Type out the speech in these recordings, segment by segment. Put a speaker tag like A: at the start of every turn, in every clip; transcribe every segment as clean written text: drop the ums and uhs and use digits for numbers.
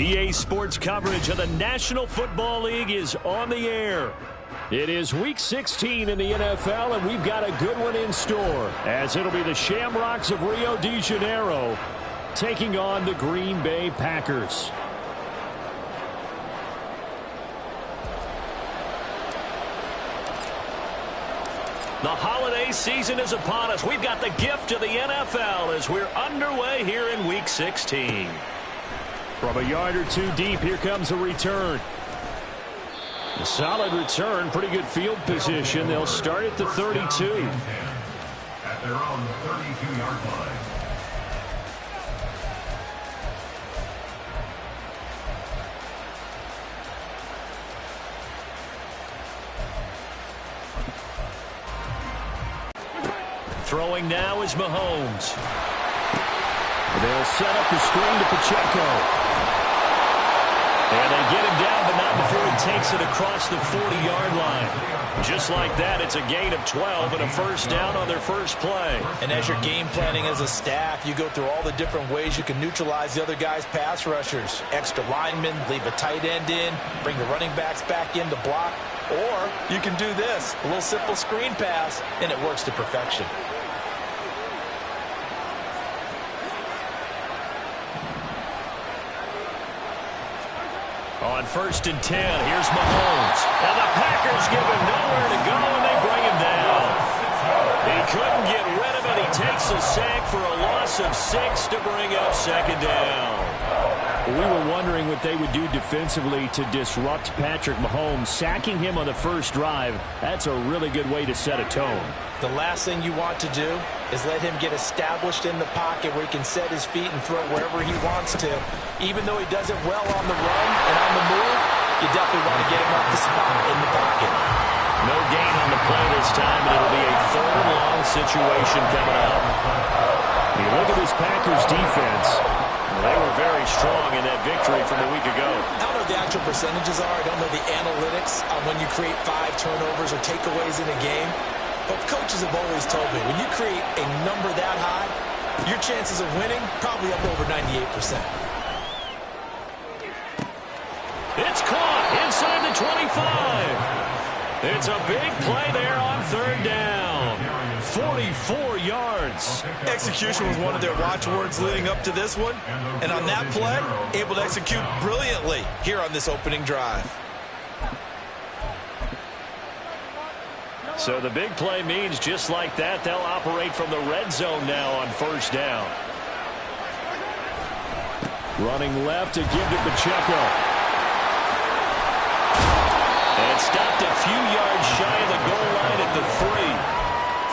A: EA Sports coverage of the National Football League is on the air. It is Week 16 in the NFL, and we've got a good one in store, as it'll be the Shamrocks of Rio de Janeiro taking on the Green Bay Packers. The holiday season is upon us. We've got the gift of the NFL as we're underway here in Week 16. From a yard or two deep, here comes a return. A solid return, pretty good field position. They'll start at the 32.
B: At their own 32-yard line.
A: Throwing now is Mahomes. They'll set up the screen to Pacheco. And they get him down, but not before he takes it across the 40-yard line. Just like that, it's a gain of 12 and a first down on their first play.
C: And as you're game planning as a staff, you go through all the different ways you can neutralize the other guy's pass rushers. Extra linemen, leave a tight end in, bring the running backs back in to block. Or you can do this, a little simple screen pass, and it works to perfection.
A: On 1st and 10, here's Mahomes. And the Packers give him nowhere to go, and they bring him down. He couldn't get rid of it. He takes a sack for a loss of 6 to bring up second down. We were wondering what they would do defensively to disrupt Patrick Mahomes. Sacking him on the first drive, that's a really good way to set a tone.
C: The last thing you want to do is let him get established in the pocket where he can set his feet and throw wherever he wants to. Even though he does it well on the run and on the move, you definitely want to get him off the spot in the pocket.
A: No gain on the play this time, and it'll be a third and long situation coming up. You look at this Packers defense. They were very strong in that victory from a week ago.
C: I don't know what the actual percentages are. I don't know the analytics on when you create 5 turnovers or takeaways in a game. But coaches have always told me, when you create a number that high, your chances of winning probably up over 98%.
A: It's caught inside the 25. It's a big play there on 3rd down. 44 yards.
C: Execution was one of their watchwords leading up to this one. And on that play, able to execute brilliantly here on this opening drive.
A: So the big play means just like that, they'll operate from the red zone now on 1st down. Running left to give to Pacheco. And stopped a few yards shy of the goal line at the 3.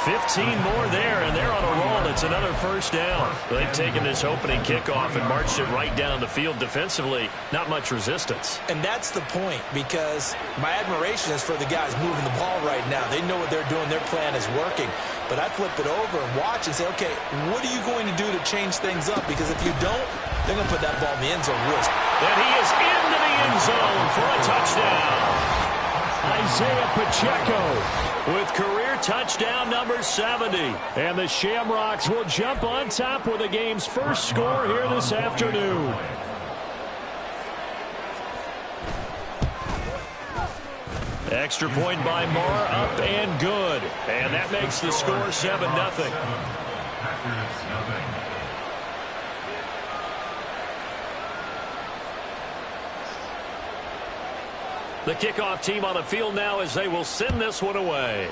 A: 15 more there, and they're on a roll. It's another first down. They've taken this opening kickoff and marched it right down the field defensively. Not much resistance.
C: And that's the point, because my admiration is for the guys moving the ball right now. They know what they're doing. Their plan is working. But I flip it over and watch and say, okay, what are you going to do to change things up? Because if you don't, they're going to put that ball in the end zone real.
A: And he is into the end zone for a touchdown. Isaiah Pacheco with career touchdown number 70. And the Shamrocks will jump on top with the game's first score here this afternoon. Extra point by Marr, up and good. And that makes the score 7-0. The kickoff team on the field now as they will send this one away.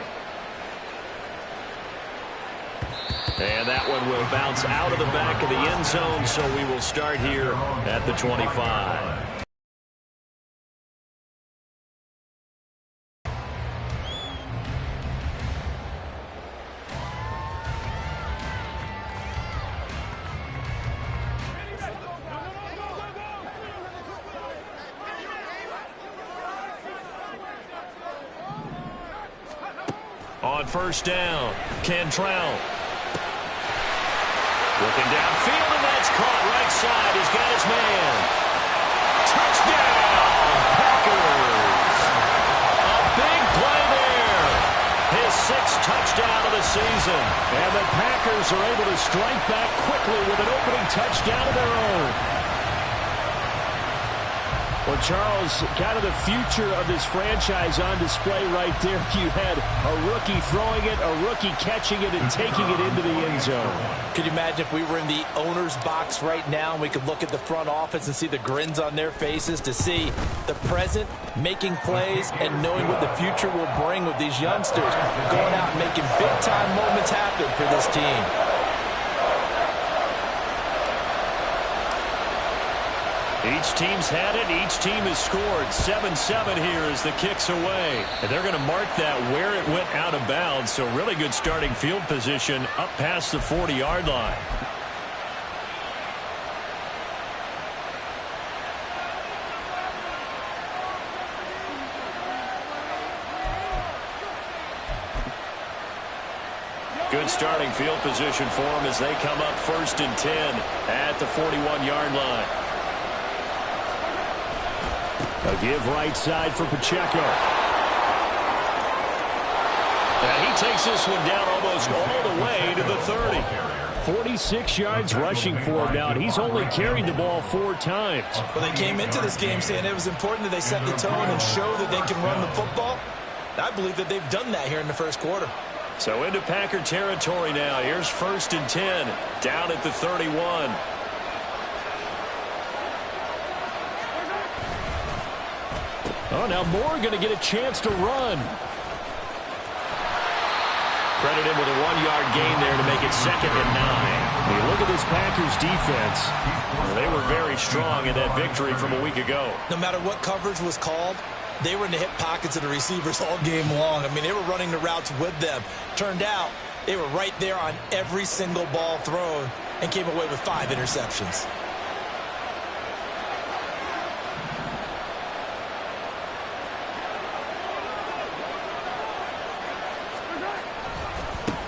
A: And that one will bounce out of the back of the end zone, so we will start here at the 25. On 1st down, Cantrell. Looking downfield, and that's caught right side. He's got his man. Touchdown, Packers. A big play there. His 6th touchdown of the season. And the Packers are able to strike back quickly with an opening touchdown of their own. Well, Charles, kind of the future of this franchise on display right there. You had a rookie throwing it, a rookie catching it, and taking it into the end zone.
C: Could you imagine if we were in the owner's box right now and we could look at the front office and see the grins on their faces, to see the present making plays and knowing what the future will bring with these youngsters going out and making big-time moments happen for this team.
A: Each team's had it. Each team has scored. 7-7 here as the kick's away. And they're going to mark that where it went out of bounds. So really good starting field position up past the 40-yard line. Good starting field position for them as they come up 1st and 10 at the 41-yard line. A give right side for Pacheco. And he takes this one down almost all the way to the 30. 46 yards rushing for him now, and he's only carried the ball 4 times.
C: Well, they came into this game saying it was important that they set the tone and show that they can run the football. I believe that they've done that here in the first quarter.
A: So into Packer territory now. Here's 1st and 10 down at the 31. Oh, now Moore going to get a chance to run. Credit him with a 1-yard gain there to make it 2nd and 9. When you look at this Packers defense, they were very strong in that victory from a week ago.
C: No matter what coverage was called, they were in the hip pockets of the receivers all game long. I mean, they were running the routes with them. Turned out they were right there on every single ball thrown and came away with 5 interceptions.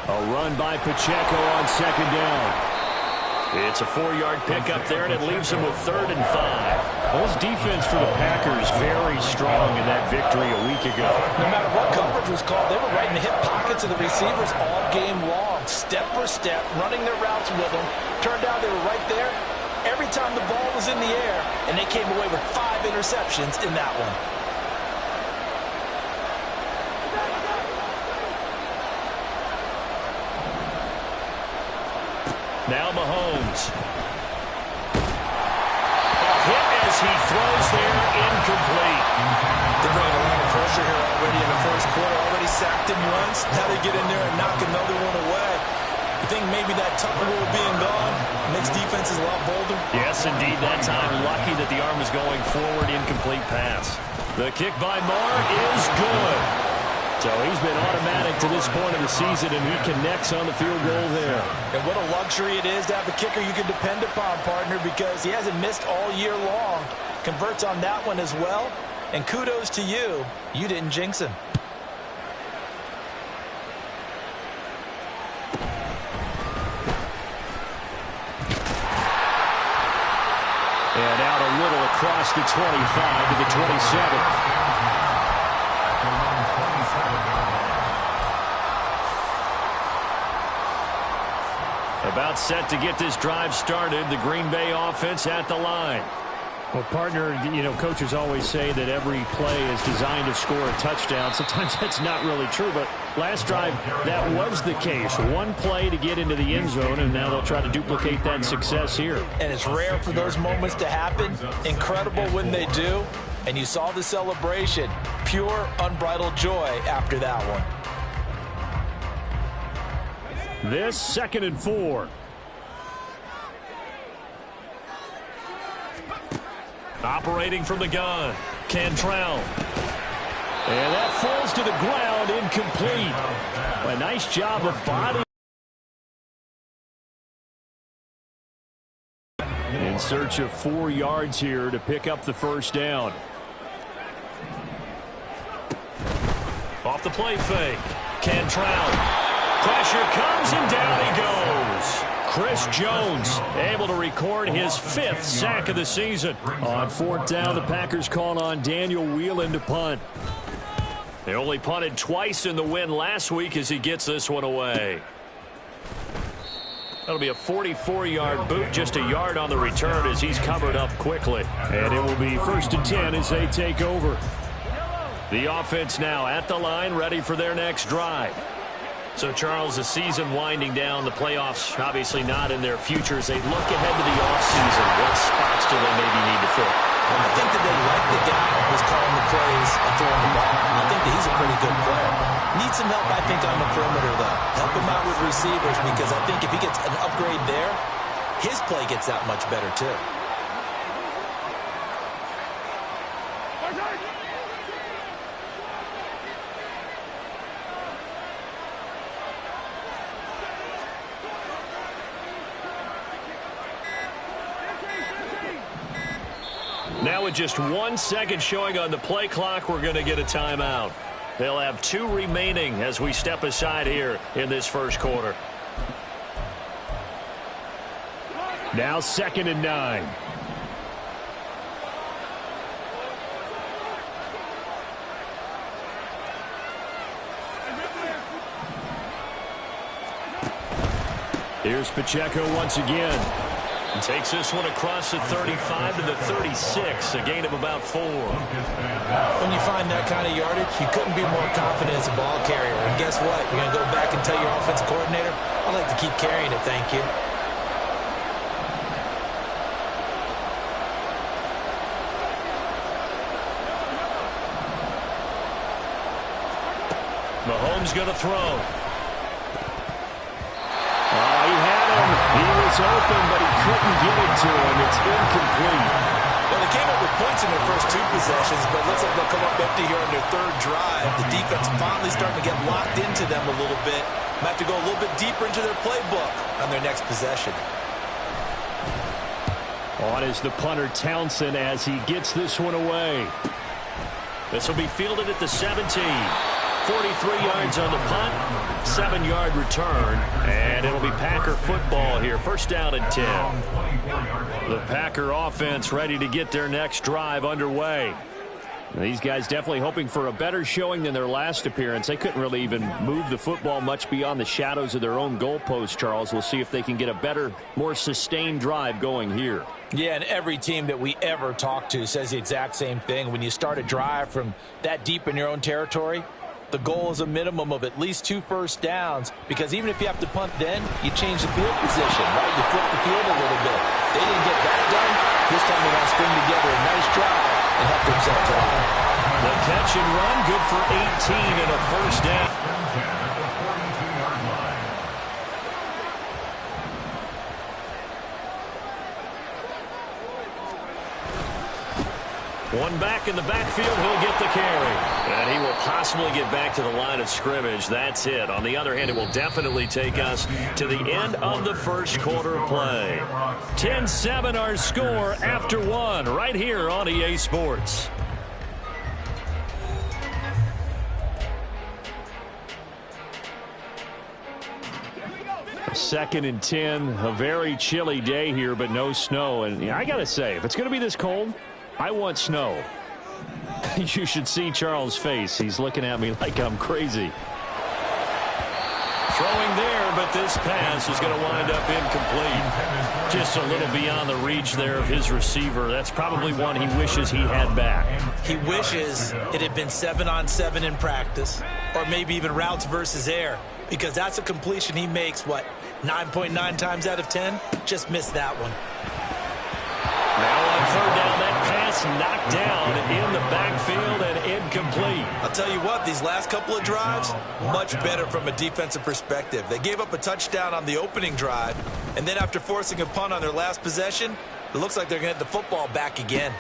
A: A run by Pacheco on 2nd down. It's a 4-yard pickup there, and it leaves him with 3rd and 5. Well, this defense for the Packers very strong in that victory a week ago.
C: No matter what coverage was called, they were right in the hip pockets of the receivers all game long, step for step, running their routes with them. Turned out they were right there every time the ball was in the air, and they came away with 5 interceptions in that one.
A: Now Mahomes. A hit as he throws there, incomplete.
C: They're bringing a lot of pressure here already in the first quarter. Already sacked him once. Now they get in there and knock another one away. You think maybe that Tucker rule being gone makes defenses a lot bolder?
A: Yes, indeed. That time, lucky that the arm was going forward, incomplete pass. The kick by Moore is good. So he's been automatic to this point of the season, and he connects on the field goal there.
C: And what a luxury it is to have a kicker you can depend upon, partner, because he hasn't missed all year long. Converts on that one as well. And kudos to you. You didn't jinx him.
A: And out a little across the 25 to the 27. About set to get this drive started. The Green Bay offense at the line. Well, partner, you know, coaches always say that every play is designed to score a touchdown. Sometimes that's not really true, but last drive, that was the case. One play to get into the end zone, and now they'll try to duplicate that success here.
C: And it's rare for those moments to happen. Incredible when they do. And you saw the celebration. Pure, unbridled joy after that one.
A: This 2nd and 4. Operating from the gun, Cantrell. And that falls to the ground, incomplete. A nice job of body. In search of 4 yards here to pick up the 1st down. Off the play fake, Cantrell. Pressure comes, and down he goes. Chris Jones able to record his 5th sack of the season. On 4th down, the Packers call on Daniel Whelan to punt. They only punted twice in the win last week as he gets this one away. That'll be a 44-yard boot, just a yard on the return as he's covered up quickly.
D: And it will be 1st and 10 as they take over.
A: The offense now at the line, ready for their next drive. So, Charles, the season winding down, the playoffs obviously not in their future as they look ahead to the offseason. What spots do they maybe need to fill?
C: I think that they like the guy who's calling the plays and throwing the ball. I think that he's a pretty good player. Needs some help, I think, on the perimeter, though. Help him out with receivers because I think if he gets an upgrade there, his play gets that much better, too.
A: Now with just 1 second showing on the play clock, we're going to get a timeout. They'll have 2 remaining as we step aside here in this first quarter.
D: Now 2nd and 9. Here's Pacheco once again.
A: Takes this one across the 35 to the 36, a gain of about 4.
C: When you find that kind of yardage, you couldn't be more confident as a ball carrier. And guess what? You're going to go back and tell your offensive coordinator, I'd like to keep carrying it, thank you.
A: Mahomes going to throw.
D: He was open, but he couldn't get it to him. It's incomplete.
C: Well, they came up with points in their first 2 possessions, but it looks like they'll come up empty here on their 3rd drive. The defense finally starting to get locked into them a little bit. Might have to go a little bit deeper into their playbook on their next possession.
D: On is the punter Townsend as he gets this one away.
A: This will be fielded at the 17. 43 yards on the punt, 7-yard return, and it'll be Packer football here. 1st down and 10. The Packer offense ready to get their next drive underway.
D: These guys definitely hoping for a better showing than their last appearance. They couldn't really even move the football much beyond the shadows of their own goalpost, Charles. We'll see if they can get a better, more sustained drive going here.
C: Yeah, and every team that we ever talk to says the exact same thing. When you start a drive from that deep in your own territory, the goal is a minimum of at least 2 first downs, because even if you have to punt then, you change the field position, right? You flip the field a little bit. They didn't get that done. This time they're going to string together a nice drive and help themselves out.
A: The catch and run, good for 18 and a 1st down. One back in the backfield, he'll get the carry. And he will possibly get back to the line of scrimmage. That's it. On the other hand, it will definitely take us to the end of the first quarter of play. 10-7 our score after 1 right here on EA Sports.
D: Second and 10, a very chilly day here, but no snow. And I got to say, if it's going to be this cold, I want snow. You should see Charles' face. He's looking at me like I'm crazy.
A: Throwing there, but this pass is going to wind up incomplete. Just a little beyond the reach there of his receiver. That's probably one he wishes he had back.
C: He wishes it had been 7-on-7 in practice, or maybe even routes versus air, because that's a completion he makes, 9.9 times out of 10? Just missed that one.
A: Now on 3rd down, that pass knocked down in the backfield and incomplete.
C: I'll tell you what, these last couple of drives, much better from a defensive perspective. They gave up a touchdown on the opening drive, and then after forcing a punt on their last possession, it looks like they're going to get the football back again.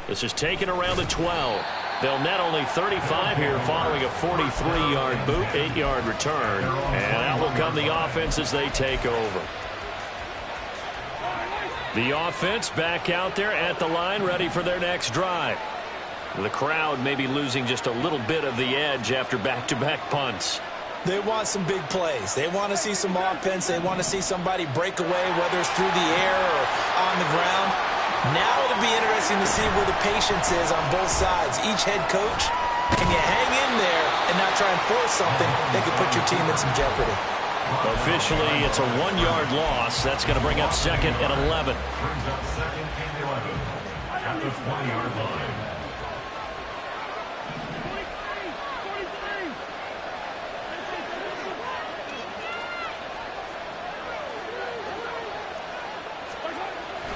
A: This is taken around the 12. They'll net only 35 here following a 43-yard boot, 8-yard return. And out will come the offense as they take over. The offense back out there at the line, ready for their next drive. The crowd may be losing just a little bit of the edge after back-to-back punts.
C: They want some big plays. They want to see some offense. They want to see somebody break away, whether it's through the air or on the ground. Now it'll be interesting to see where the patience is on both sides. Each head coach, can you hang in there and not try and force something that could put your team in some jeopardy?
A: Officially, it's a 1-yard loss. That's going to bring up 2nd and 11.
B: Brings up 2nd and 11 at the 20-yard line.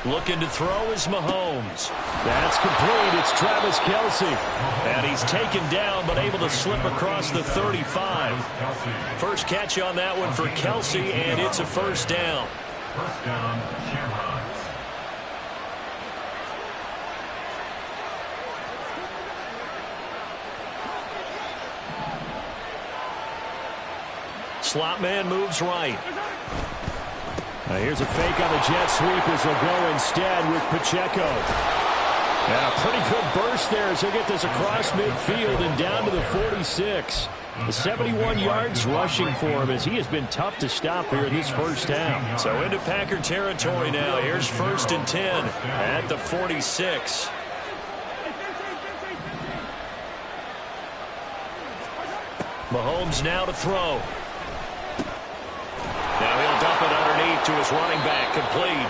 A: Looking to throw is Mahomes.
D: That's complete. It's Travis Kelce.
A: And he's taken down, but able to slip across the 35. First catch on that one for Kelce, and it's a first down.
B: First down, Shamrocks.
A: Slot man moves right.
D: Now here's a fake on the jet sweep as they'll go instead with Pacheco. And a pretty good burst there as he'll get this across midfield and down to the 46. The 71 yards rushing for him as he has been tough to stop here in this first half.
A: So into Packer territory now. Here's 1st and 10 at the 46. Mahomes now to throw. Now he'll dump it underneath to his running back, complete.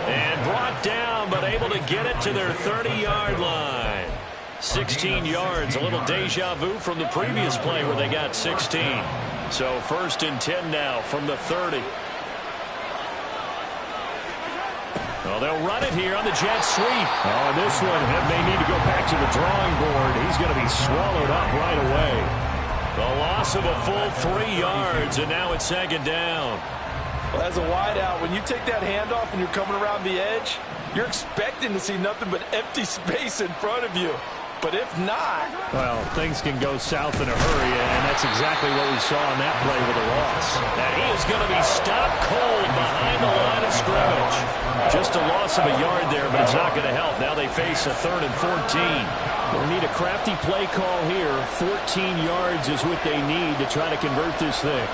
A: And brought down, but able to get it to their 30-yard line. 16 yards, a little deja vu from the previous play where they got 16. So 1st and 10 now from the 30. Well, they'll run it here on the jet sweep.
D: Oh, and this one may need to go back to the drawing board. He's going to be swallowed up right away.
A: The loss of a full 3 yards, and now it's 2nd down.
C: Well, as a wideout, when you take that handoff and you're coming around the edge, you're expecting to see nothing but empty space in front of you. But if not...
D: Well, things can go south in a hurry, and that's exactly what we saw on that play with a loss.
A: And he is going to be stopped cold behind the line of scrimmage. Just a loss of a yard there, but it's not going to help. Now they face a 3rd and 14.
D: They'll need a crafty play call here. 14 yards is what they need to try to convert this thing.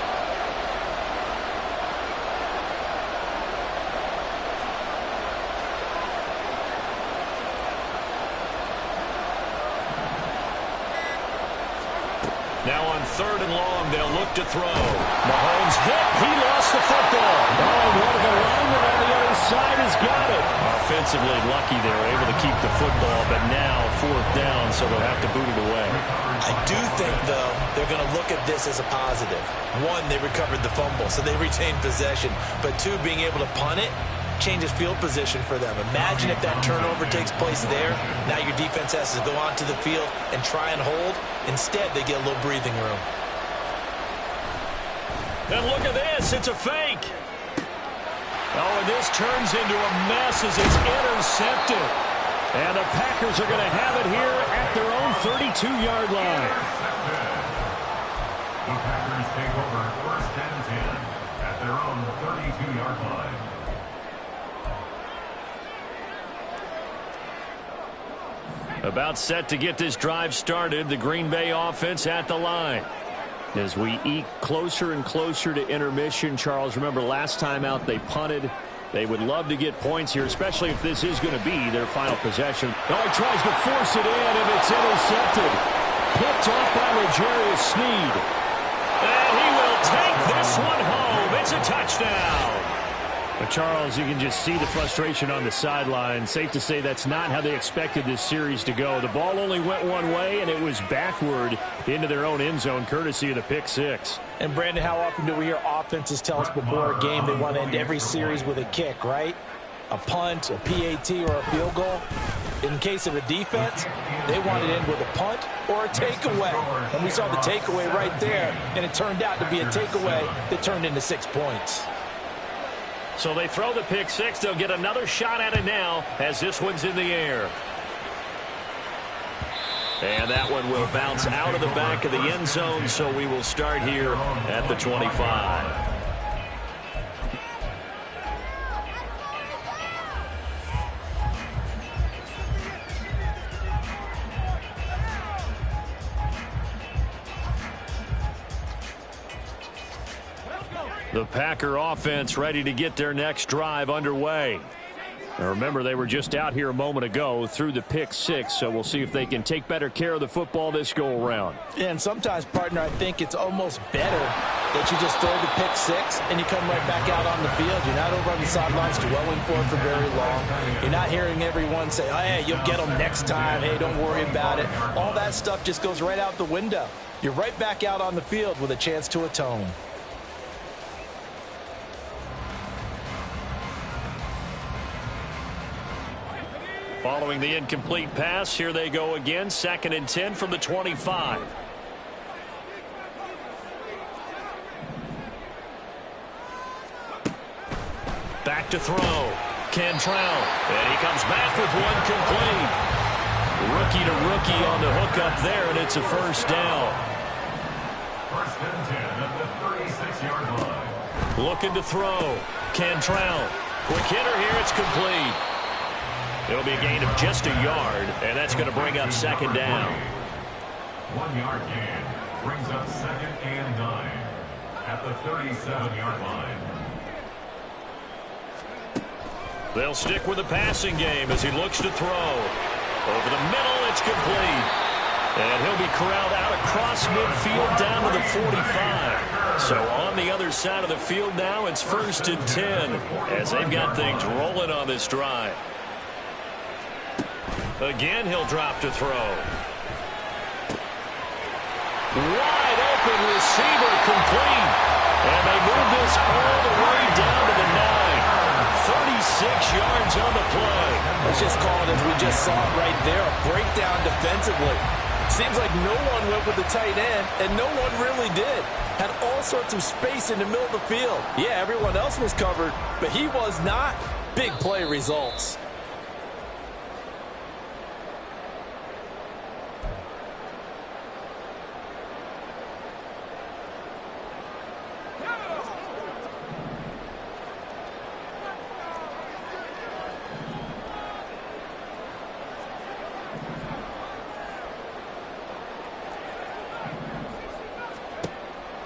A: Now on 3rd and long, they'll look to throw. Mahomes hit. He lost the football.
D: Oh, and one of the linemen on the other side has got it.
A: Offensively lucky they were able to keep the football, but now 4th down, so they'll have to boot it away.
C: I do think, though, they're going to look at this as a positive. 1, they recovered the fumble, so they retained possession. But 2, being able to punt it changes field position for them. Imagine if that turnover takes place there. Now your defense has to go onto the field and try and hold. Instead, they get a little breathing room.
A: And look at this. It's a fake. Oh, and this turns into a mess as it's intercepted.
D: And the Packers are going to have it here at their own 32-yard line.
B: The Packers take over 1st and 10 at their own 32-yard line.
A: About set to get this drive started. The Green Bay offense at the line.
D: As we eke closer and closer to intermission, Charles, remember last time out they punted. They would love to get points here, especially if this is going to be their final possession. Oh, he tries to force it in, and it's intercepted. Picked off by L'Jarius Sneed.
A: And he will take this one home. It's a touchdown.
D: But Charles, you can just see the frustration on the sideline. Safe to say that's not how they expected this series to go. The ball only went one way, and it was backward into their own end zone, courtesy of the pick six.
C: And, Brandon, how often do we hear offenses tell us before a game they want to end every series with a kick, right? A punt, a PAT, or a field goal. In case of a defense, they want to end with a punt or a takeaway. And we saw the takeaway right there, and it turned out to be a takeaway that turned into 6 points.
A: So they throw the pick six. They'll get another shot at it now as this one's in the air. And that one will bounce out of the back of the end zone, so we will start here at the 25. The Packer offense ready to get their next drive underway. Now remember, they were just out here a moment ago through the pick six, so we'll see if they can take better care of the football this go around.
C: And sometimes, partner, I think it's almost better that you just throw the pick six and you come right back out on the field. You're not over on the sidelines dwelling for it for very long. You're not hearing everyone say, oh, hey, you'll get them next time. Hey, don't worry about it. All that stuff just goes right out the window. You're right back out on the field with a chance to atone.
D: Following the incomplete pass, here they go again. 2nd and 10 from the 25. Back to throw. Cantrell. And he comes back with one complete. Rookie to rookie on the hook up there, and it's a first down.
B: 1st and 10 at the 36-yard line.
D: Looking to throw. Cantrell. Quick hitter here. It's complete. It'll be a gain of just a yard, and that's going to bring up 2nd down.
B: 1-yard gain brings up 2nd and 9 at the 37-yard line.
D: They'll stick with the passing game as he looks to throw. Over the middle, it's complete. And he'll be corralled out across midfield down to the 45. So on the other side of the field now, it's 1st and 10 as they've got things rolling on this drive. Again, he'll drop to throw. Wide open receiver complete. And they move this all the way down to the 9. 36 yards on the play.
C: Let's just call it as we just saw it right there, a breakdown defensively. Seems like no one went with the tight end, and no one really did. Had all sorts of space in the middle of the field. Yeah, everyone else was covered, but he was not. Big play results.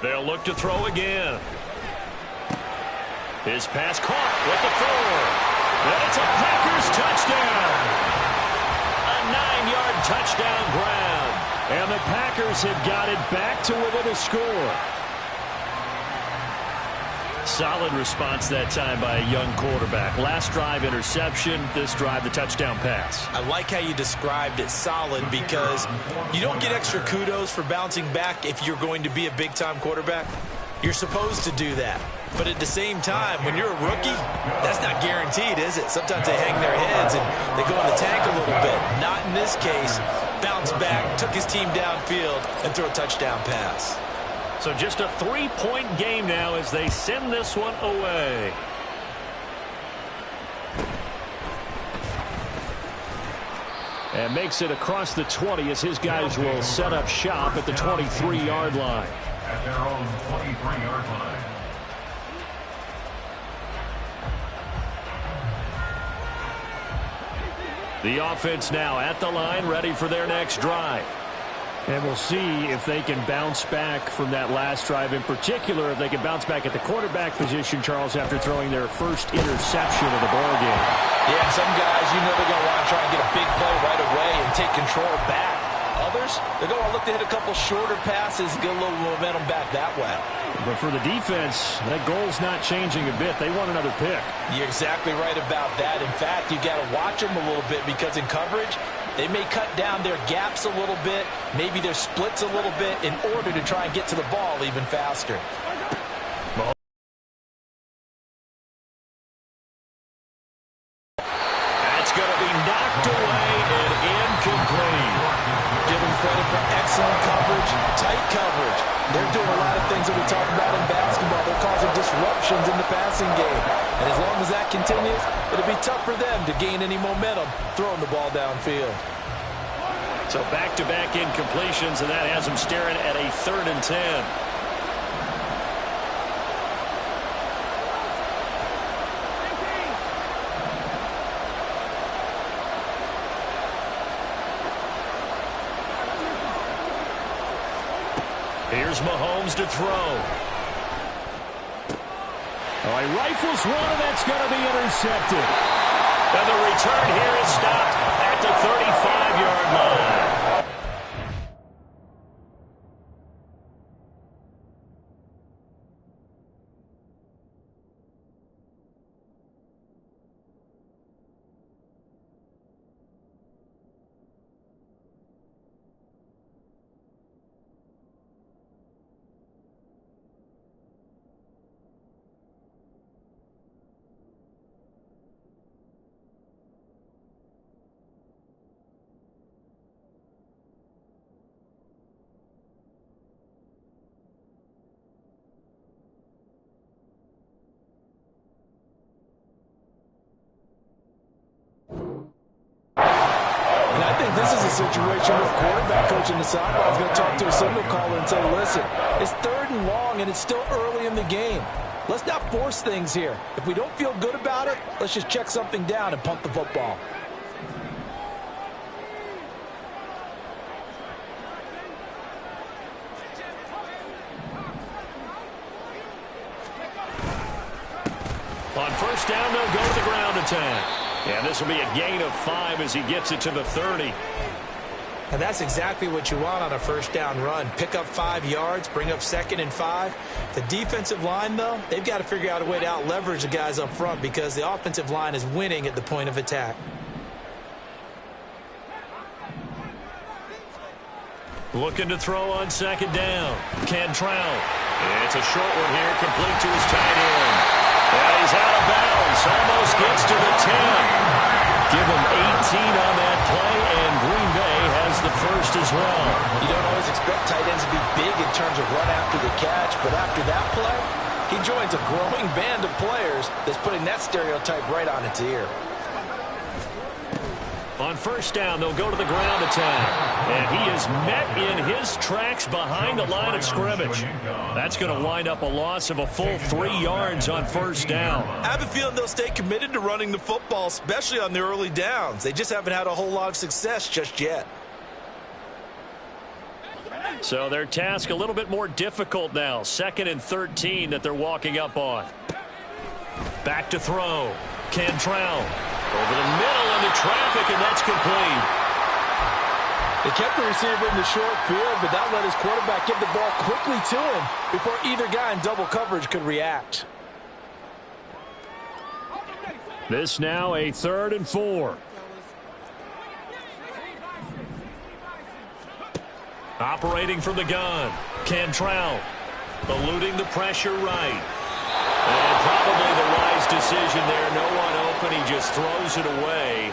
D: They'll look to throw again. His pass caught with the 4. And it's a Packers touchdown. A 9-yard touchdown grab. And the Packers have got it back to within a score. Solid response that time by a young quarterback. Last drive interception, this drive the touchdown pass.
C: I like how you described it, solid, because you don't get extra kudos for bouncing back if you're going to be a big-time quarterback. You're supposed to do that. But at the same time, when you're a rookie, that's not guaranteed, is it? Sometimes they hang their heads and they go in the tank a little bit. Not in this case. Bounce back, took his team downfield, and threw a touchdown pass.
D: So just a 3-point game now as they send this one away. And makes it across the 20 as his guys will set up shop at the 23-yard line.
B: At their own 23-yard line.
D: The offense now at the line, ready for their next drive. And we'll see if they can bounce back from that last drive. In particular, if they can bounce back at the quarterback position, Charles, after throwing their first interception of the ballgame.
C: Yeah, some guys, you know they're going to want to try and get a big play right away and take control back. Others, they're going to look to hit a couple shorter passes, get a little momentum back that way.
D: But for the defense, that goal's not changing a bit. They want another pick.
C: You're exactly right about that. In fact, you got to watch them a little bit because in coverage, they may cut down their gaps a little bit, maybe their splits a little bit in order to try and get to the ball even faster.
D: That's going to be knocked away and incomplete.
C: Give them credit for excellent coverage, tight coverage. They're doing a lot of things that we talk about in basketball. They're causing disruptions in the passing game. And as long as that continues, it'll be tough for them to gain any momentum throwing the ball downfield.
D: So back-to-back incompletions, and that has them staring at a 3rd and 10. Here's Mahomes to throw. Oh, he rifles one, and that's going to be intercepted. And the return here is stopped at the 35-yard line.
C: this is a situation where quarterback coach in the sideline is going to talk to a signal caller and say, listen, it's 3rd and long and it's still early in the game. Let's not force things here. If we don't feel good about it, let's just check something down and punt the football.
A: On 1st down, they'll go to the ground attack. And this will be a gain of 5 as he gets it to the 30.
C: And that's exactly what you want on a 1st down run. Pick up 5 yards, bring up 2nd and 5. The defensive line, though, they've got to figure out a way to out-leverage the guys up front because the offensive line is winning at the point of attack.
A: Looking to throw on 2nd down. Cantrell. It's a short one here, complete to his tight end. And he's out of bounds. Almost gets to the 10. Give him 18 on that play, and Green Bay has the first as well.
C: You don't always expect tight ends to be big in terms of run after the catch, but after that play, he joins a growing band of players that's putting that stereotype right on its ear.
A: On 1st down, they'll go to the ground attack. And he is met in his tracks behind the line of scrimmage. That's going to wind up a loss of a full 3 yards on 1st down.
C: I have a feeling they'll stay committed to running the football, especially on the early downs. They just haven't had a whole lot of success just yet.
A: So their task a little bit more difficult now. 2nd and 13 that they're walking up on. Back to throw. Cantrell. Over the middle into traffic, and that's complete.
C: They kept the receiver in the short field, but that let his quarterback get the ball quickly to him before either guy in double coverage could react.
D: This now a 3rd and 4.
A: Operating from the gun. Cantrell eluding the pressure right. And probably the wise decision there. No one open. He just throws it away.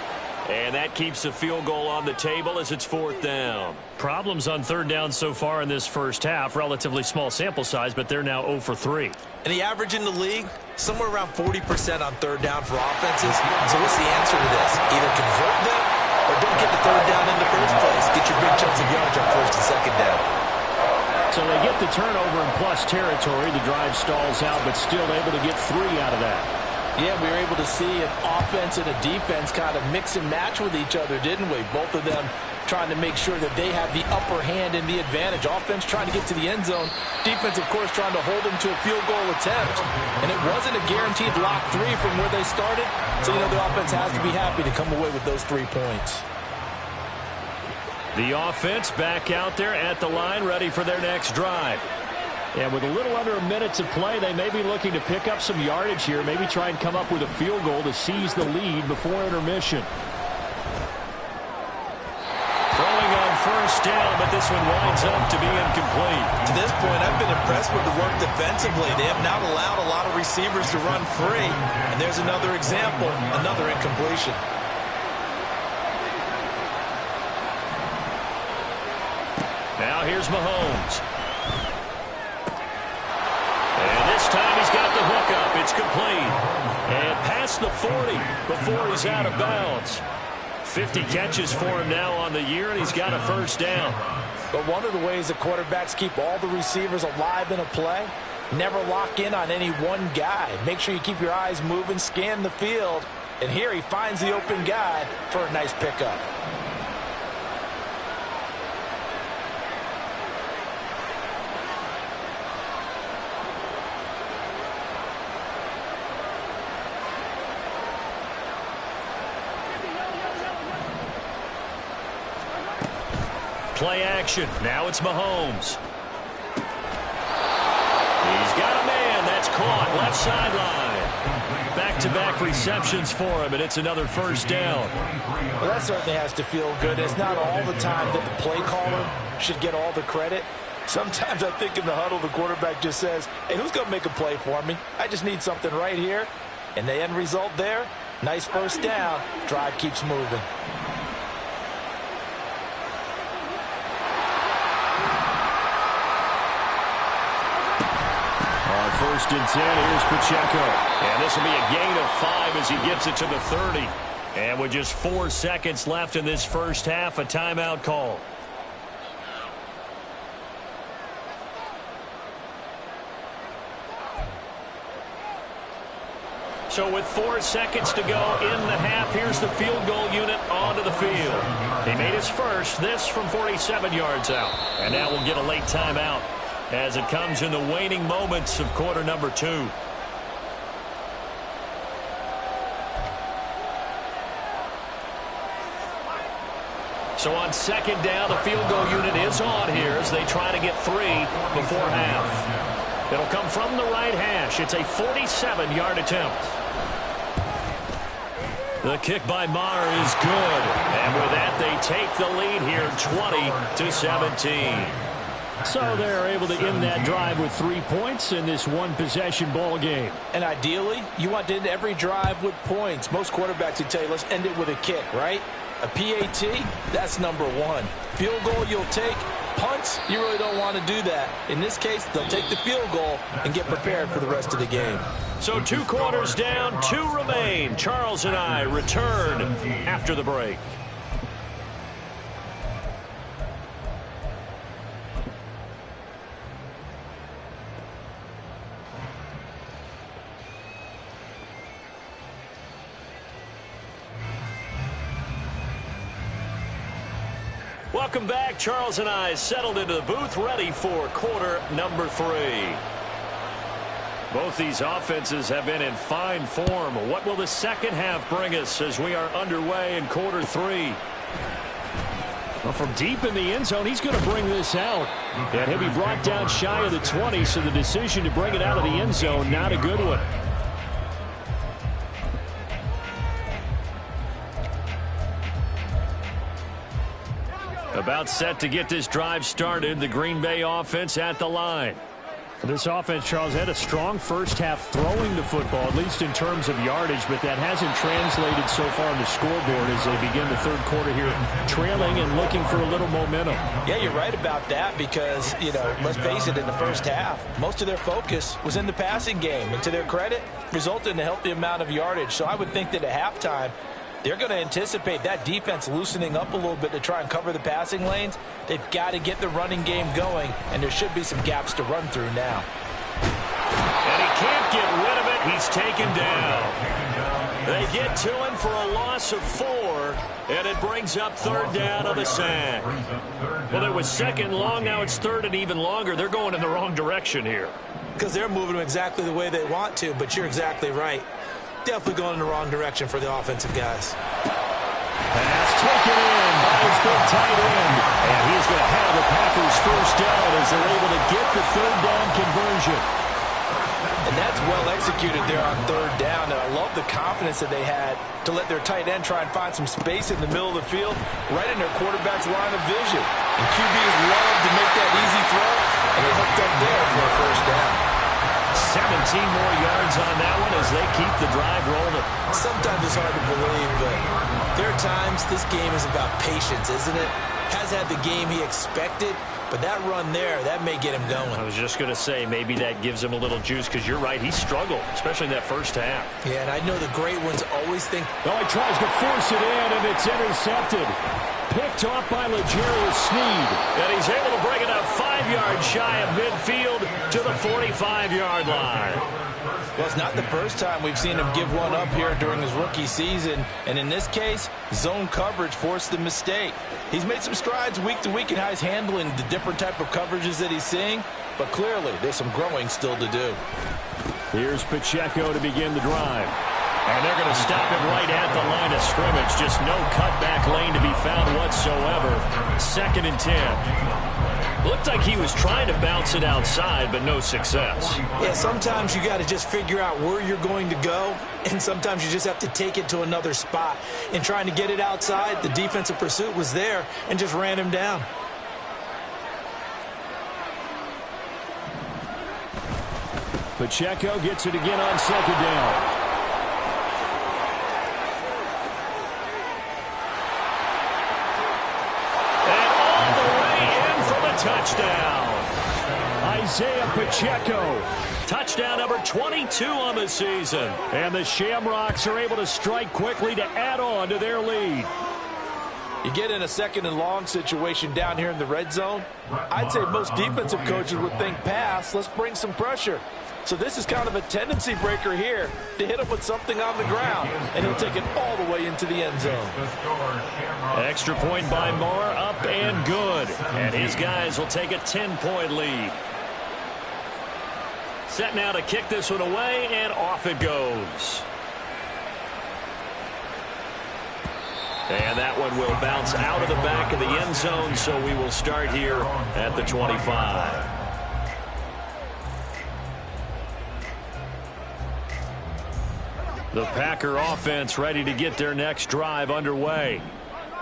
A: And that keeps the field goal on the table as it's 4th down.
D: Problems on 3rd down so far in this first half. Relatively small sample size, but they're now 0 for 3.
C: And the average in the league, somewhere around 40% on 3rd down for offenses. So what's the answer to this? Either convert them or don't get the 3rd down in the first place. Get your big chunks of yards on 1st and 2nd down.
D: So they get the turnover in plus territory. The drive stalls out, but still able to get 3 out of that.
C: Yeah, we were able to see an offense and a defense kind of mix and match with each other, didn't we? Both of them trying to make sure that they have the upper hand and the advantage. Offense trying to get to the end zone. Defense, of course, trying to hold them to a field goal attempt. And it wasn't a guaranteed lock 3 from where they started. So, the offense has to be happy to come away with those 3 points.
A: The offense back out there at the line, ready for their next drive.
D: And with a little under a minute to play, they may be looking to pick up some yardage here, maybe try and come up with a field goal to seize the lead before intermission.
A: Throwing on 1st down, but this one winds up to be incomplete.
C: To this point, I've been impressed with the work defensively. They have not allowed a lot of receivers to run free. And there's another example, another incompletion.
A: Now here's Mahomes. And this time he's got the hook up. It's complete. And past the 40 before he's out of bounds. 50 catches for him now on the year, and he's got a 1st down.
C: But one of the ways that quarterbacks keep all the receivers alive in a play, never lock in on any one guy. Make sure you keep your eyes moving, scan the field. And here he finds the open guy for a nice pickup.
A: Play action. Now it's Mahomes. He's got a man. That's caught. Left sideline. Back-to-back receptions for him, and it's another 1st down.
C: Well, that certainly has to feel good. It's not all the time that the play caller should get all the credit. Sometimes I think in the huddle, the quarterback just says, hey, who's going to make a play for me? I just need something right here. And the end result there, nice 1st down. Drive keeps moving.
D: On 1st and 10, here's Pacheco.
A: And this will be a gain of 5 as he gets it to the 30. And with just 4 seconds left in this first half, a timeout call. So with 4 seconds to go in the half, here's the field goal unit onto the field. He made his first, this from 47 yards out. And now we'll get a late timeout as it comes in the waning moments of quarter number 2. So on second down, the field goal unit is on here as they try to get 3 before half. It'll come from the right hash. It's a 47-yard attempt. The kick by Maher is good. And with that, they take the lead here 20-17.
D: So they're able to end that drive with 3 points in this one-possession ball game.
C: And ideally, you want to end every drive with points. Most quarterbacks would tell you, let's end it with a kick, right? A PAT, that's number 1. Field goal you'll take. Punts, you really don't want to do that. In this case, they'll take the field goal and get prepared for the rest of the game.
A: So 2 quarters down, 2 remain. Charles and I return after the break. Welcome back. Charles and I settled into the booth, ready for quarter number 3. Both these offenses have been in fine form. What will the second half bring us as we are underway in quarter 3?
D: Well, from deep in the end zone, he's going to bring this out. And he'll be brought down shy of the 20, so the decision to bring it out of the end zone, not a good one.
A: About set to get this drive started, the Green Bay offense at the line.
D: This offense, Charles, had a strong first half throwing the football, at least in terms of yardage, but that hasn't translated so far on the scoreboard as they begin the third quarter here, trailing and looking for a little momentum.
C: Yeah, you're right about that because, let's face it, in the first half, most of their focus was in the passing game. And to their credit, resulted in a healthy amount of yardage. So I would think that at halftime, they're going to anticipate that defense loosening up a little bit to try and cover the passing lanes. They've got to get the running game going, and there should be some gaps to run through now.
A: And he can't get rid of it. He's taken down. They get to him for a loss of 4, and it brings up third down on the sack. Well, it was second long. Now it's third and even longer. They're going in the wrong direction here.
C: Because they're moving them exactly the way they want to, but you're exactly right. Definitely going in the wrong direction for the offensive guys.
A: Pass taken in by his big tight end. And he's going to have the Packers first down as they're able to get the third down conversion.
C: And that's well executed there on third down. And I love the confidence that they had to let their tight end try and find some space in the middle of the field, right in their quarterback's line of vision. And QBs love to make that easy throw, and they hooked up there for a first down.
A: 17 more yards on that one as they keep the drive rolling.
C: Sometimes it's hard to believe, but there are times this game is about patience, isn't it? Has had the game he expected, but that run there, that may get him going.
A: I was just going to say, maybe that gives him a little juice because you're right, he struggled, especially in that first half.
C: Yeah, and I know the great ones always think...
D: Oh, he tries to force it in, and it's intercepted. Picked off by L'Jarius Sneed.
A: And he's able to bring it up 5 yards shy of midfield to the 45-yard line.
C: Well, it's not the first time we've seen him give one up here during his rookie season. And in this case, zone coverage forced the mistake. He's made some strides week to week in how he's handling the different type of coverages that he's seeing. But clearly, there's some growing still to do.
D: Here's Pacheco to begin the drive.
A: And they're going to stop him right at the line of scrimmage. Just no cutback lane to be found whatsoever. 2nd and 10. Looked like he was trying to bounce it outside, but no success.
C: Yeah, sometimes you got to just figure out where you're going to go, and sometimes you just have to take it to another spot. In trying to get it outside, the defensive pursuit was there and just ran him down.
D: Pacheco gets it again on 2nd down.
A: Touchdown.
D: Isaiah Pacheco.
A: Touchdown number 22 on the season.
D: And the Shamrocks are able to strike quickly to add on to their lead.
C: You get in a second and long situation down here in the red zone. I'd say most defensive coaches would think pass. Let's bring some pressure. So this is kind of a tendency breaker here to hit him with something on the ground. And he'll take it all the way into the end zone.
D: Extra point by Marr, up and good. And his guys will take a 10-point lead. Set now to kick this one away, and off it goes. And that one will bounce out of the back of the end zone, so we will start here at the 25. The Packer offense ready to get their next drive underway.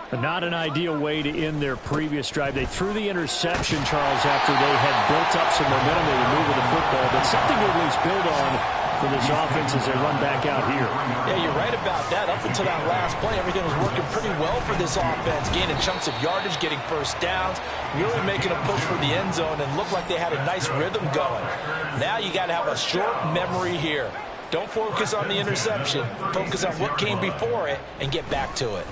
D: Not an ideal way to end their previous drive. They threw the interception, Charles, after they had built up some momentum. They were moving the football, but something to at least build on for this offense as they run back out here.
C: Yeah, you're right about that. Up until that last play, everything was working pretty well for this offense, gaining chunks of yardage, getting first downs, really making a push for the end zone, and looked like they had a nice rhythm going. Now you got to have a short memory here. Don't focus on the interception. Focus on what came before it and get back to it.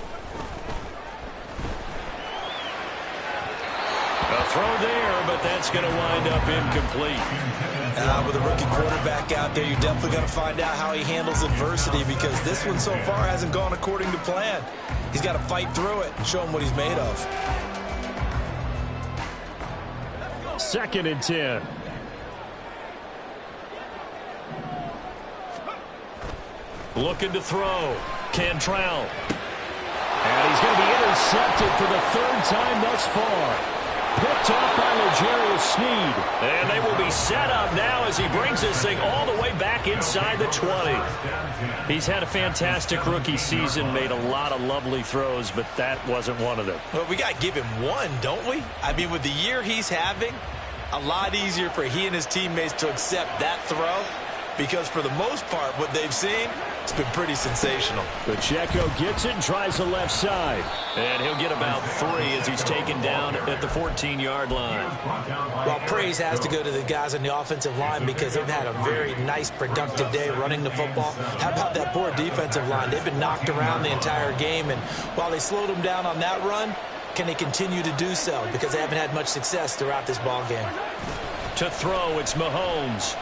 A: A throw there, but that's going to wind up incomplete.
C: With a rookie quarterback out there, you're definitely going to find out how he handles adversity, because this one so far hasn't gone according to plan. He's got to fight through it and show him what he's made of.
D: 2nd and 10.
A: Looking to throw. Cantrell.
D: And he's going to be intercepted for the 3rd time thus far. Picked off by L'Jarius Sneed.
A: And they will be set up now as he brings this thing all the way back inside the 20.
D: He's had a fantastic rookie season, made a lot of lovely throws, but that wasn't one of them.
C: Well, we got to give him one, don't we? I mean, with the year he's having, a lot easier for he and his teammates to accept that throw, because for the most part, what they've seen, it's been pretty sensational.
D: Pacheco gets it and tries the left side.
A: And he'll get about 3 as he's taken down at the 14-yard line.
C: Well, praise has to go to the guys on the offensive line, because they've had a very nice, productive day running the football. How about that poor defensive line? They've been knocked around the entire game, and while they slowed them down on that run, can they continue to do so? Because they haven't had much success throughout this ball game.
A: To throw, it's Mahomes.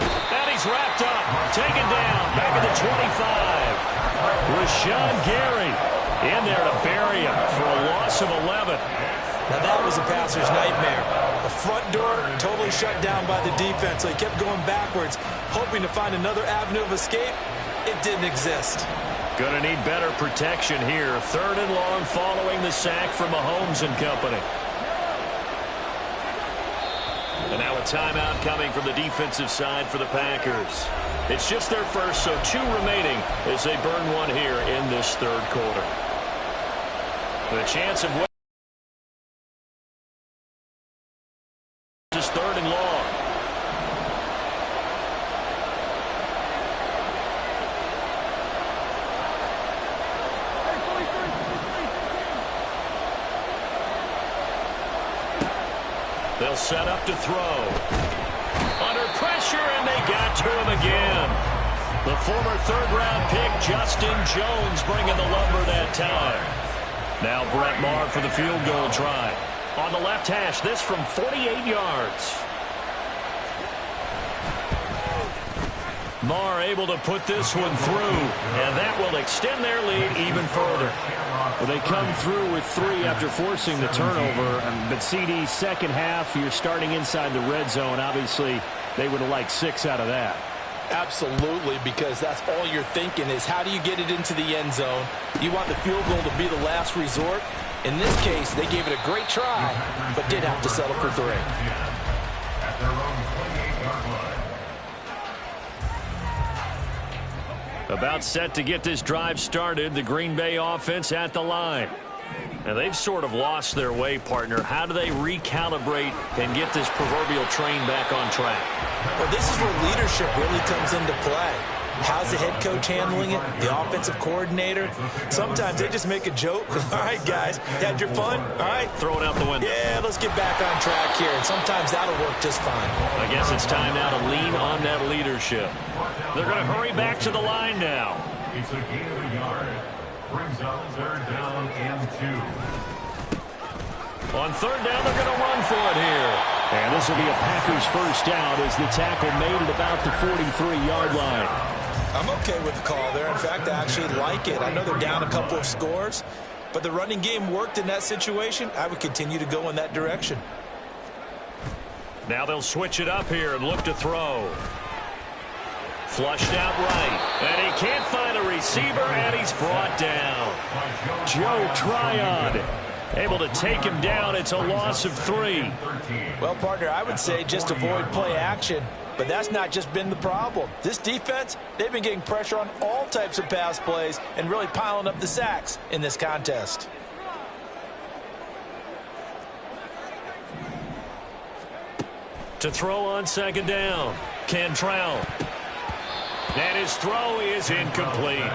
A: And he's wrapped up, taken down, back at the 25.
D: Rashawn Gary in there to bury him for a loss of 11.
C: Now that was a passer's nightmare. The front door totally shut down by the defense, so he kept going backwards, hoping to find another avenue of escape. It didn't exist.
D: Going to need better protection here. 3rd and long following the sack from Mahomes and company.
A: And now a timeout coming from the defensive side for the Packers. It's just their first, so 2 remaining as they burn one here in this 3rd quarter. The chance of is 3rd and long. They'll set up to throw. Under pressure, and they got to him again. The former 3rd-round pick, Justin Jones, bringing the lumber that time. Now Brett Maher for the field goal try. On the left hash, this from 48 yards. Maher able to put this one through, and that will extend their lead even further.
D: Well, they come through with 3 after forcing the turnover. But CD, second half, you're starting inside the red zone. Obviously, they would have liked 6 out of that.
C: Absolutely, because that's all you're thinking is how do you get it into the end zone? You want the field goal to be the last resort. In this case, they gave it a great try, but did have to settle for 3.
D: About set to get this drive started, the Green Bay offense at the line. And they've sort of lost their way, partner. How do they recalibrate and get this proverbial train back on track?
C: Well, this is where leadership really comes into play. How's the head coach handling it? The offensive coordinator? Sometimes they just make a joke. All right, guys, had your fun? All right.
D: Throw it out the window.
C: Yeah, let's get back on track here. And sometimes that'll work just fine.
D: I guess it's time now to lean on that leadership. They're going to hurry back to the line now.
B: It's a gain of a yard. Brings up 3rd down and 2.
D: On 3rd down, they're going to run for it here. And this will be a Packers first down as the tackle made at about the 43-yard line.
C: I'm okay with the call there. In fact, I actually like it. I know they're down a couple of scores, but the running game worked in that situation. I would continue to go in that direction.
D: Now they'll switch it up here and look to throw. Flushed out right. And he can't find a receiver, and he's brought down. Joe Tryon able to take him down. It's a loss of 3.
C: Well, partner, I would say just avoid play action, but that's not just been the problem. This defense, they've been getting pressure on all types of pass plays and really piling up the sacks in this contest.
D: To throw on 2nd down, Cantrell. And his throw is incomplete.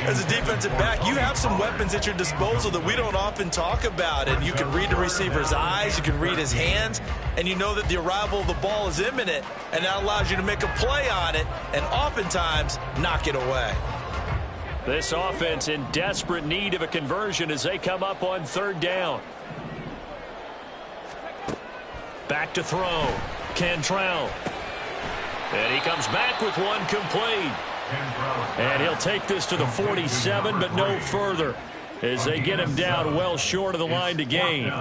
C: As a defensive back, you have some weapons at your disposal that we don't often talk about. And you can read the receiver's eyes, you can read his hands, and you know that the arrival of the ball is imminent, and that allows you to make a play on it and oftentimes knock it away.
D: This offense in desperate need of a conversion as they come up on 3rd down. Back to throw. Cantrell. And he comes back with one complete. And he'll take this to the 47, but no further as they get him down well short of the line to gain.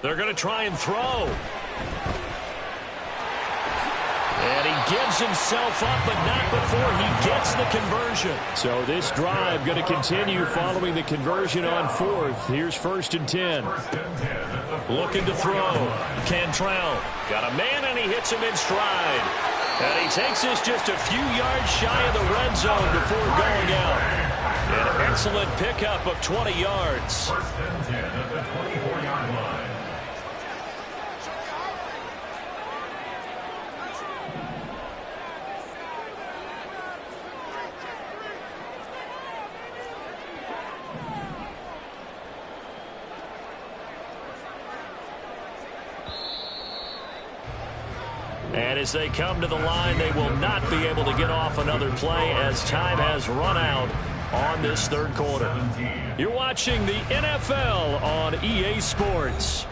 D: They're going to try and throw. And he gives himself up, but not before he gets the conversion. So this drive going to continue following the conversion on 4th. Here's 1st and 10. Looking to throw. Cantrell got a man, and he hits him in stride. And he takes this just a few yards shy of the red zone before going out. An excellent pickup of 20 yards.
B: 1st and 10 at the 24-yard line.
D: And as they come to the line, they will not be able to get off another play as time has run out on this 3rd quarter. You're watching the NFL on EA Sports.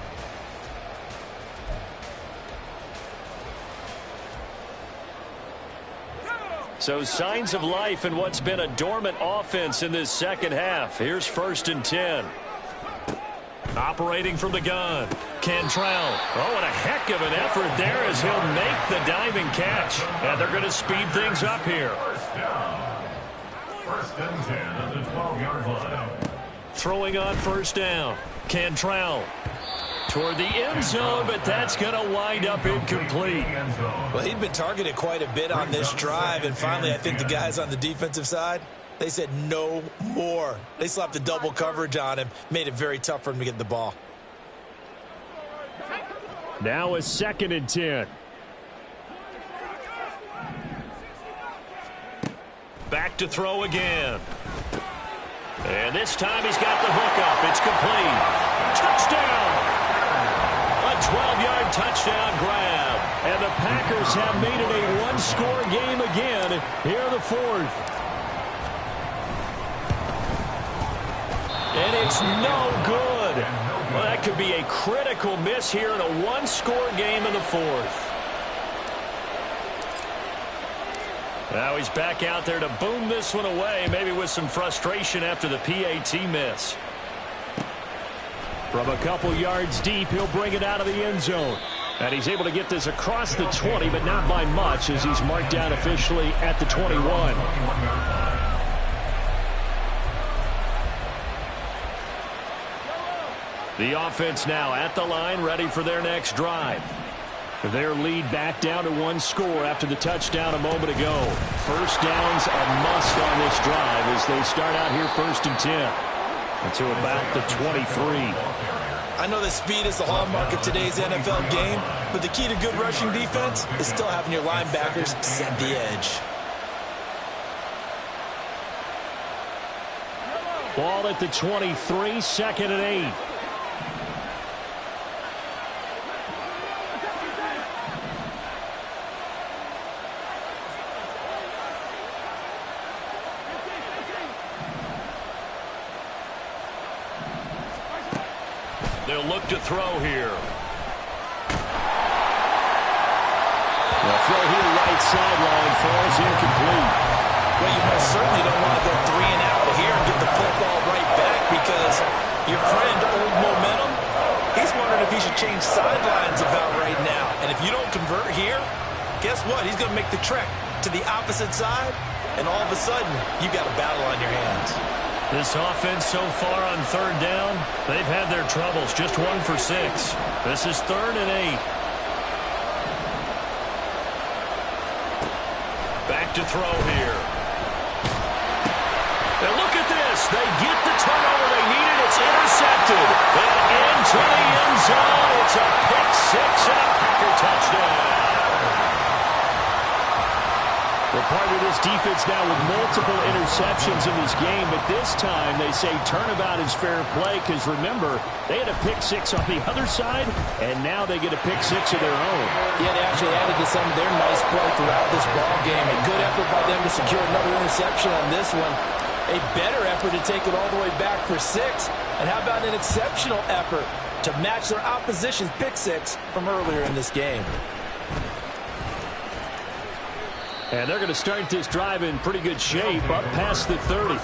D: So signs of life in what's been a dormant offense in this 2nd half. Here's 1st and 10. Operating from the gun. Cantrell. Oh, and a heck of an effort there as he'll make the diving catch. And they're going to speed things up here.
B: 1st and 10 at the 12-yard line.
D: Throwing on 1st down. Cantrell. Toward the end zone, but that's going to wind up incomplete.
C: Well, he'd been targeted quite a bit on this drive, and finally I think the guys on the defensive side, they said no more. They slapped the double coverage on him, made it very tough for him to get the ball.
D: Now a 2nd and 10. Back to throw again. And this time he's got the hook up. It's complete. Touchdown! A 12-yard touchdown grab. And the Packers have made it a one-score game again here in the 4th. And it's no good. Well, that could be a critical miss here in a one-score game in the 4th. Now he's back out there to boom this one away, maybe with some frustration after the PAT miss. From a couple yards deep, he'll bring it out of the end zone. And he's able to get this across the 20, but not by much as he's marked down officially at the 21. The offense now at the line, ready for their next drive. Their lead back down to one score after the touchdown a moment ago. First down's a must on this drive as they start out here 1st and 10. To about the 23.
C: I know that speed is the hallmark of today's NFL game, but the key to good rushing defense is still having your linebackers set the edge.
D: Ball at the 23, second and 8. They'll look to throw here. The throw here right sideline falls incomplete.
C: Well, you most certainly don't want to go 3 and out of here and get the football right back because your friend, Old Momentum, he's wondering if he should change sidelines about right now. And if you don't convert here, guess what? He's going to make the trek to the opposite side, and all of a sudden, you got a battle on your hands.
D: This offense so far on third down, they've had their troubles. Just 1 for 6. This is 3rd and 8. Back to throw here. And look at this. They get the turnover they needed. It's intercepted. And into the end zone. It's a pick 6 and a Packer touchdown. We're part of this defense now with multiple interceptions in this game, but this time they say turnabout is fair play because, remember, they had a pick 6 on the other side, and now they get a pick 6 of their own.
C: Yeah, they actually added to some of their nice play throughout this ball game. A good effort by them to secure another interception on this one. A better effort to take it all the way back for 6. And how about an exceptional effort to match their opposition's pick 6 from earlier in this game?
D: And they're going to start this drive in pretty good shape, up past the 30.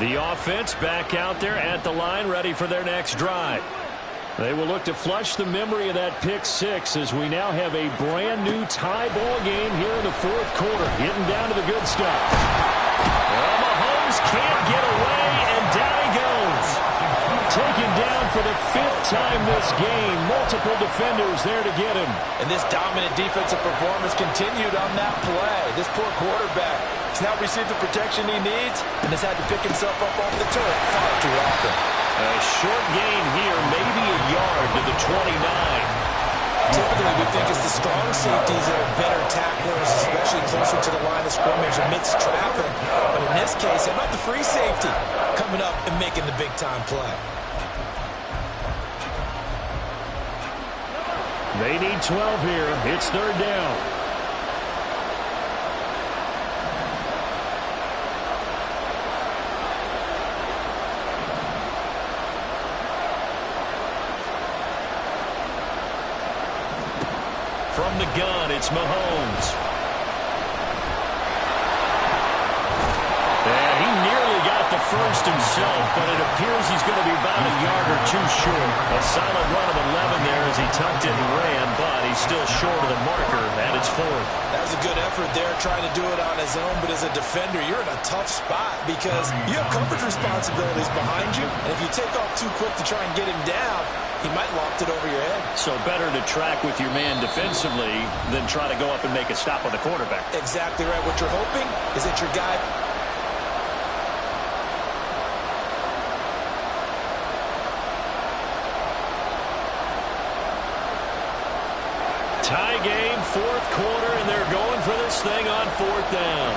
D: The offense back out there at the line, ready for their next drive. They will look to flush the memory of that pick 6 as we now have a brand new tie ball game here in the 4th quarter, getting down to the good stuff. Well, Mahomes can't get away, and down he goes. Taken down for the 5th time this game. Multiple defenders there to get him. And this dominant defensive performance continued on that play. This poor quarterback has now received the protection he needs and has had to pick himself up off the turf far too often. A short gain here, maybe a yard to the 29. Typically, we think it's the strong safeties that are better tacklers, especially closer to the line of scrimmage amidst traffic. But in this case, how about the free safety coming up and making the big-time play? They need 12 here. It's 3rd down. From the gun, it's Mahomes. And he nearly got the first himself, but it appears he's going to be about a yard or 2 short. A solid run of 11 there as he tucked it and ran, but he's still short of the marker, and it's 4th. That was a good effort there, trying to do it on his own, but as a defender, you're in a tough spot because you have coverage responsibilities behind you, and if you take off too quick to try and get him down, he might loft it over your head. So better to track with your man defensively than try to go up and make a stop on the quarterback. Exactly right. What you're hoping is that your guy... Tie game, 4th quarter, and they're going for this thing on 4th down.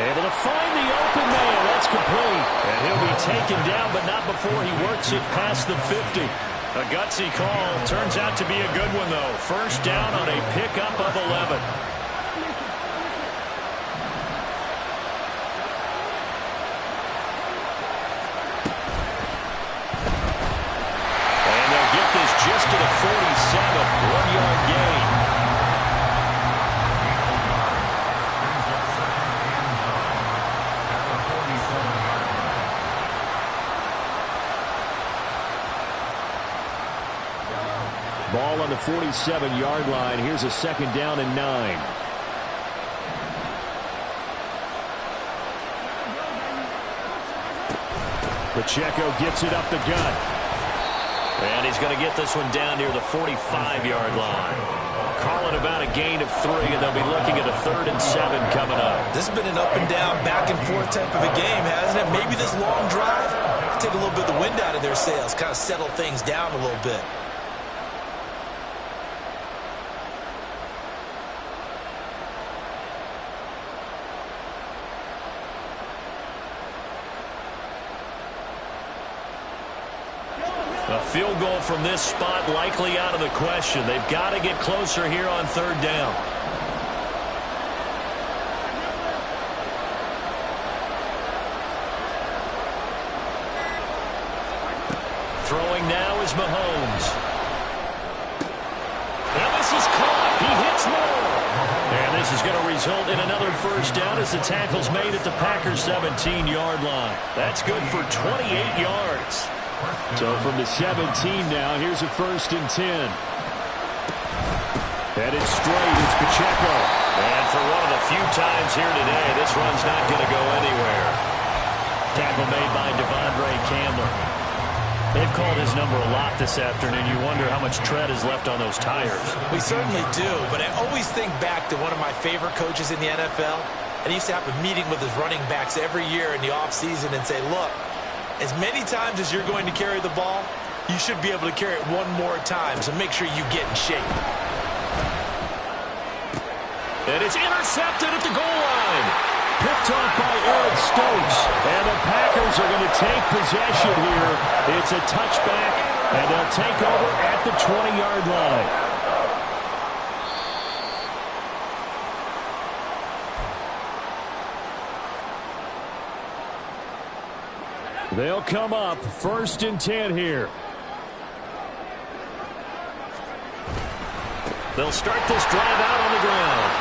D: Able to find the open man. That's complete. And he'll be taken down, but not before he works it past the 50. A gutsy call. Turns out to be a good one, though. 1st down on a pickup of 11. And they'll get this just to the 47. 1-yard gain. Ball on the 47-yard line. Here's a 2nd down and 9. Pacheco gets it up the gut.
A: And he's going to get this one down near the 45-yard line. Call it about a gain of 3, and they'll be looking at a 3rd and 7 coming up.
C: This has been an up-and-down, back-and-forth type of a game, hasn't it? Maybe this long drive take a little bit of the wind out of their sails, kind of settle things down a little bit.
A: A field goal from this spot likely out of the question. They've got to get closer here on 3rd down. Throwing now is Mahomes. Now this is caught. He hits more. And this is going to result in another 1st down as the tackle's made at the Packers' 17-yard line. That's good for 28 yards.
D: So from the 17 now, here's a 1st and 10. Headed straight, it's Pacheco.
A: And for one of the few times here today, this run's not going to go anywhere. Tackle made by Devondre Campbell. They've called his number a lot this afternoon. You wonder how much tread is left on those tires.
C: We certainly do, but I always think back to one of my favorite coaches in the NFL. And he used to have a meeting with his running backs every year in the offseason and say, look, as many times as you're going to carry the ball, you should be able to carry it one more time, so make sure you get in shape.
A: And it's intercepted at the goal line.
D: Picked off by Eric Stokes. And the Packers are going to take possession here. It's a touchback, and they'll take over at the 20-yard line. They'll come up 1st and 10 here.
A: They'll start this drive out on the ground.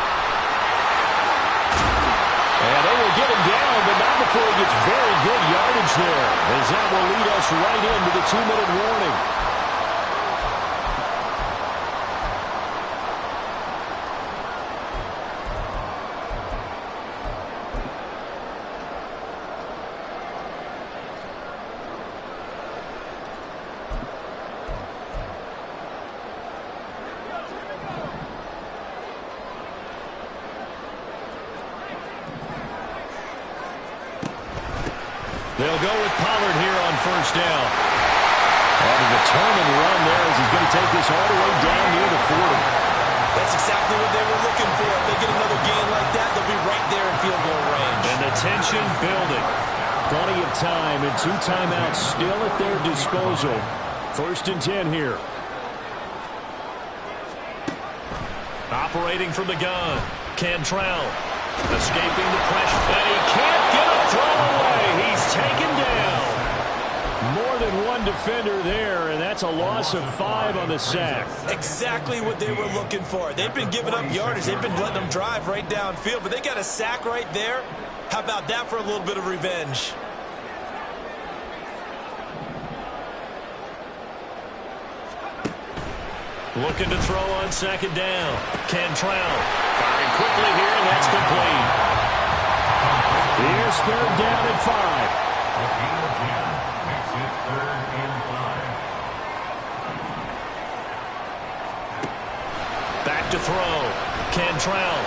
D: And they will get him down, but not before he gets very good yardage there, as that will lead us right into the 2-minute warning.
A: They'll go with Pollard here on 1st down.
D: And a determined run there as he's going to take this all the way down near the 40.
C: That's exactly what they were looking for. If they get another gain like that, they'll be right there in field goal range.
A: And the tension building.
D: Plenty of time and 2 timeouts still at their disposal. 1st and 10 here.
A: Operating from the gun. Cantrell escaping the pressure. And he can't get a throw away. He's taken down.
D: More than one defender there, and that's a loss of 5 on the sack.
C: Exactly what they were looking for. They've been giving up yardage. They've been letting them drive right downfield, but they got a sack right there. How about that for a little bit of revenge?
A: Looking to throw on 2nd down. Cantrell firing quickly here, and that's complete.
D: Here's 3rd down and 5.
B: Makes it 3rd and 5.
A: Back to throw. Cantrell.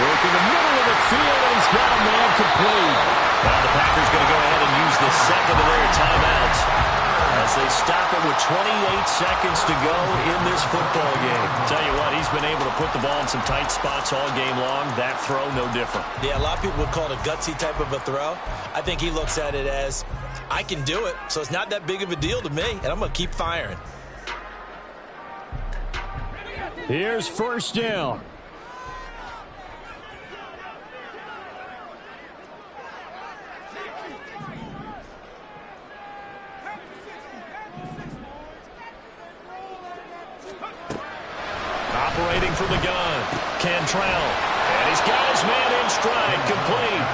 D: Working the middle of the field, and he's got a man complete.
A: Now the Packers going to go ahead and use the 2nd of their timeouts as they stop it with 28 seconds to go in this football game. Tell you what, he's been able to put the ball in some tight spots all game long. That throw, no different.
C: Yeah, a lot of people would call it a gutsy type of a throw. I think he looks at it as, I can do it, so it's not that big of a deal to me, and I'm going to keep firing.
D: Here's 1st down.
A: Operating from the gun. Cantrell. And he's got his man in stride. Complete.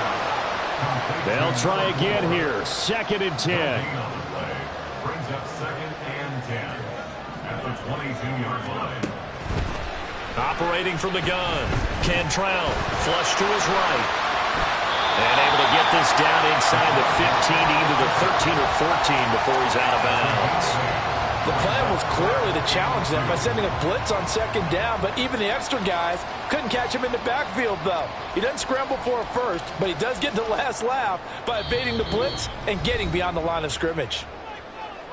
D: They'll try again here. 2nd and 10.
B: Brings up 2nd and 10 at the 22-yard line.
A: Operating from the gun. Cantrell. Flush to his right. And able to get this down inside the 15, either the 13 or 14 before he's out of bounds.
C: The plan was clearly to challenge them by sending a blitz on second down, but even the extra guys couldn't catch him in the backfield, though. He doesn't scramble for a first, but he does get the last laugh by evading the blitz and getting beyond the line of scrimmage.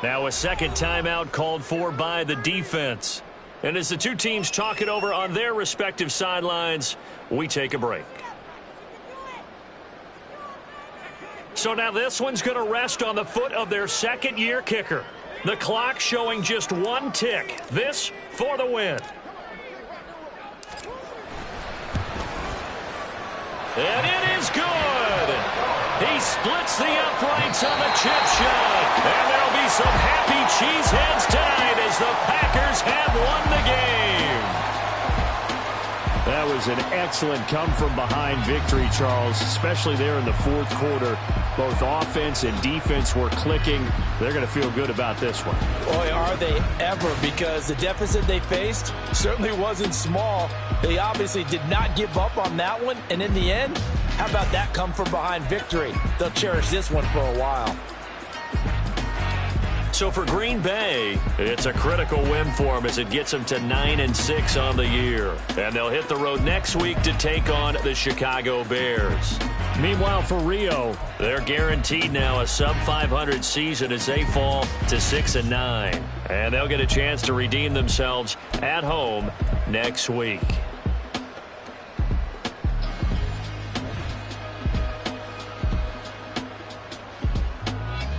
D: Now a second timeout called for by the defense. And as the two teams talk it over on their respective sidelines, we take a break. So now this one's going to rest on the foot of their second-year kicker. The clock showing just one tick. This for the win. And it is good. He splits the uprights on the chip shot. And there'll be some happy cheeseheads tonight as the Packers have won the game. That was an excellent come-from-behind victory, Charles, especially there in the fourth quarter. Both offense and defense were clicking. They're going to feel good about this one.
C: Boy, are they ever, because the deficit they faced certainly wasn't small. They obviously did not give up on that one, and in the end, how about that come-from-behind victory? They'll cherish this one for a while.
D: So for Green Bay, it's a critical win for them as it gets them to 9-6 on the year. And they'll hit the road next week to take on the Chicago Bears. Meanwhile, for Rio, they're guaranteed now a sub-500 season as they fall to 6-9. And they'll get a chance to redeem themselves at home next week.